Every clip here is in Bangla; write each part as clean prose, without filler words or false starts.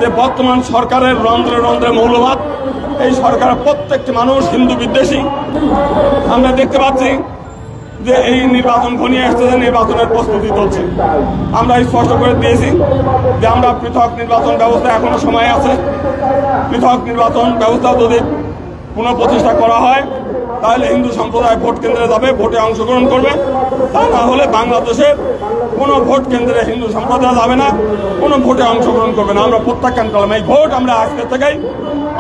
যে বর্তমান সরকারের রন্ধ্রে রন্ধ্রে মৌলবাদ, এই সরকারের প্রত্যেকটি মানুষ হিন্দু বিদ্বেষী। আমরা দেখতে পাচ্ছি যে এই নির্বাচন ঘনিয়ে আসছে, নির্বাচনের প্রস্তুতি চলছে। আমরা স্পষ্ট করে দিয়েছি যে আমরা পৃথক নির্বাচন ব্যবস্থা এখনো সময় আছে। পৃথক নির্বাচন ব্যবস্থা যদি পুনঃপ্রতিষ্ঠা করা হয় তাহলে হিন্দু সম্প্রদায় ভোট কেন্দ্রে যাবে, ভোটে অংশগ্রহণ করবে। তা না হলে বাংলাদেশের কোনো ভোট কেন্দ্রে হিন্দু সম্প্রদায় যাবে না, কোনো ভোটে অংশগ্রহণ করবে না। আমরা প্রত্যাখ্যান করলাম এই ভোট, আমরা আজকে থেকেই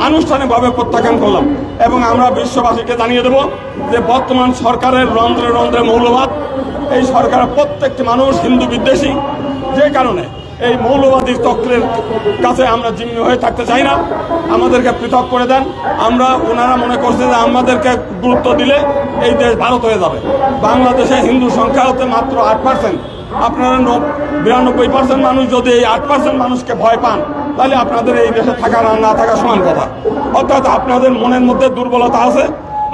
আনুষ্ঠানিকভাবে প্রত্যাখ্যান করলাম এবং আমরা বিশ্ববাসীকে জানিয়ে দেব যে বর্তমান সরকারের রন্ধ্রে রন্ধ্রে মৌলবাদ, এই সরকারের প্রত্যেকটি মানুষ হিন্দু বিদ্বেষী। যে কারণে এই মৌলবাদী চক্রের কাছে আমরা জিম্মি হয়ে থাকতে চাই না। আমাদেরকে পৃথক করে দেন। ওনারা মনে করছে যে আমাদেরকে গুরুত্ব দিলে এই দেশ ভারত হয়ে যাবে। বাংলাদেশে হিন্দু সংখ্যা হচ্ছে মাত্র 8%। আপনারা 92% মানুষ যদি এই 8% মানুষকে ভয় পান তাহলে আপনাদের এই দেশে থাকা না থাকা সমান কথা। অর্থাৎ আপনাদের মনের মধ্যে দুর্বলতা আছে,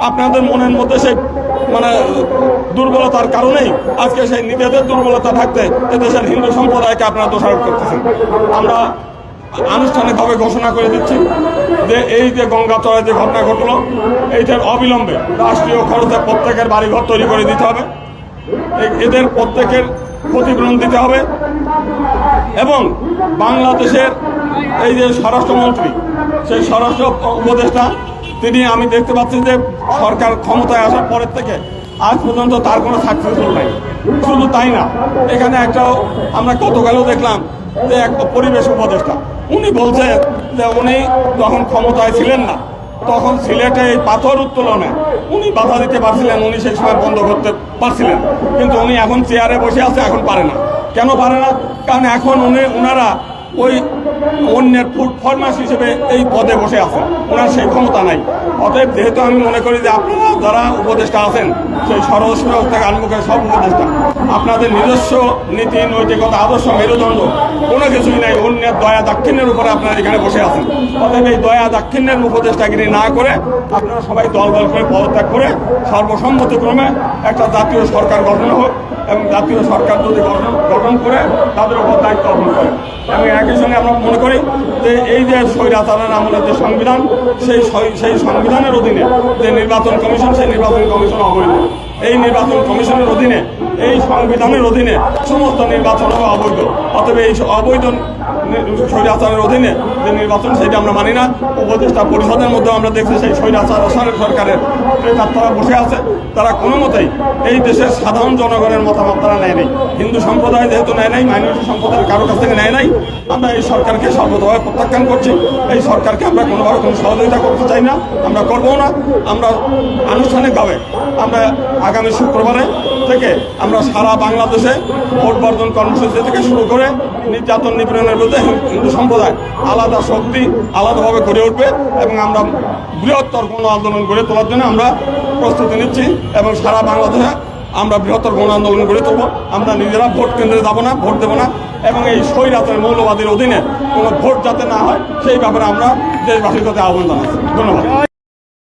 আপনাদের মনের মধ্যে সেই দুর্বলতার কারণেই আজকে সেই নিজেদের দুর্বলতা থাকতে এদেশের হিন্দু সম্প্রদায়কে আপনারা দোষারোপ করতেছেন। আমরা আনুষ্ঠানিকভাবে ঘোষণা করে দিচ্ছি যে এই যে গঙ্গাচড়ায় যে ঘটনা ঘটলো, এইটার অবিলম্বে রাষ্ট্রীয় খরচে প্রত্যেকের বাড়িঘর তৈরি করে দিতে হবে, এদের প্রত্যেকের ক্ষতিপূরণ দিতে হবে এবং বাংলাদেশের এই যে স্বরাষ্ট্রমন্ত্রী, সেই স্বরাষ্ট্র উপদেষ্টা তিনি, আমি দেখতে পাচ্ছি যে সরকার ক্ষমতায় আসার পরের থেকে আজ পর্যন্ত তার কোনো সাকসেসফুল নাই। শুধু তাই না, এখানে আমরা গতকালও দেখলাম যে এক পরিবেশ উপদেষ্টা, উনি বলছেন যে উনি যখন ক্ষমতায় ছিলেন না তখন সিলেটে এই পাথর উত্তোলনে উনি বাধা দিতে পারছিলেন, উনি সেই সময় বন্ধ করতে পারছিলেন, কিন্তু উনি এখন চেয়ারে বসে আছে, এখন পারে না। কেন পারে না? কারণ এখন ওনারা ওই অন্যের ফুড ফরমাস হিসেবে এই পদে বসে আছেন, ওনার সেই ক্ষমতা নাই। অতএব যেহেতু আমি মনে করি যে আপনারা যারা উপদেষ্টা আছেন, সেই স্বরাষ্ট্র থেকে আরম্ভ করে সব উপদেষ্টা, আপনাদের নিজস্ব নীতি, নৈতিকতা, আদর্শ, মেরুদণ্ড কোনো কিছুই নাই, অন্যের দয়া দাক্ষিণ্যের উপরে আপনারা এখানে বসে আছেন। অতএব এই দয়া দাক্ষিণ্যের উপদেষ্টাগিরি না করে আপনারা সবাই দল দল করে পদত্যাগ করে সর্বসম্মতিক্রমে একটা জাতীয় সরকার গঠন হোক এবং জাতীয় সরকার যদি গঠন করে তাদের উপর দায়িত্ব অর্পণ করে। এবং একই সঙ্গে আমরা মনে করি যে এই যে স্বৈরাচারের আমলের যে সংবিধান, সেই সংবিধানের অধীনে যে নির্বাচন কমিশন, সেই নির্বাচন কমিশন অবৈধ। এই নির্বাচন কমিশনের অধীনে, এই সংবিধানের অধীনে সমস্ত নির্বাচন হবে অবৈধ। অতএব এই অবৈধ স্বৈরাচারের অধীনে যে নির্বাচন, সেটা আমরা মানি না। উপদেষ্টা পরিষদের মধ্যে আমরা দেখছি সেই স্বৈরাচার সরকারের তারা বসে আছে, তারা কোনো মতেই এই দেশের সাধারণ জনগণের মতামত তারা নেয় নাই। হিন্দু সম্প্রদায় যেহেতু নেয় নাই, মাইনরিটি সম্প্রদায়ের কারো কাছ থেকে নেয় নাই, আমরা এই সরকারকে সর্বতভাবে প্রত্যাখ্যান করছি। এই সরকারকে আমরা কোনোভাবে কোনো সহযোগিতা করতে চাই না, আমরা করবো না। আমরা আনুষ্ঠানিকভাবে আমরা আগামী শুক্রবারে থেকে আমরা সারা বাংলাদেশে ভোট বর্জন কর্মসূচি থেকে শুরু করে নির্যাতন নিপীড়নের বিরুদ্ধে হিন্দু সম্প্রদায় আলাদা শক্তি আলাদাভাবে গড়ে উঠবে এবং আমরা বৃহত্তর গণ আন্দোলন গড়ে তোলার জন্য আমরা প্রস্তুতি নিচ্ছি এবং সারা বাংলাদেশে আমরা বৃহত্তর গণ আন্দোলন গড়ে তুলব। আমরা নিজেরা ভোট কেন্দ্রে যাব না, ভোট দেবো না এবং এই স্বৈরাচার মৌলবাদীর অধীনে কোনো ভোট যাতে না হয় সেই ব্যাপারে আমরা দেশবাসীর কাছে আহ্বান জানাচ্ছি। ধন্যবাদ।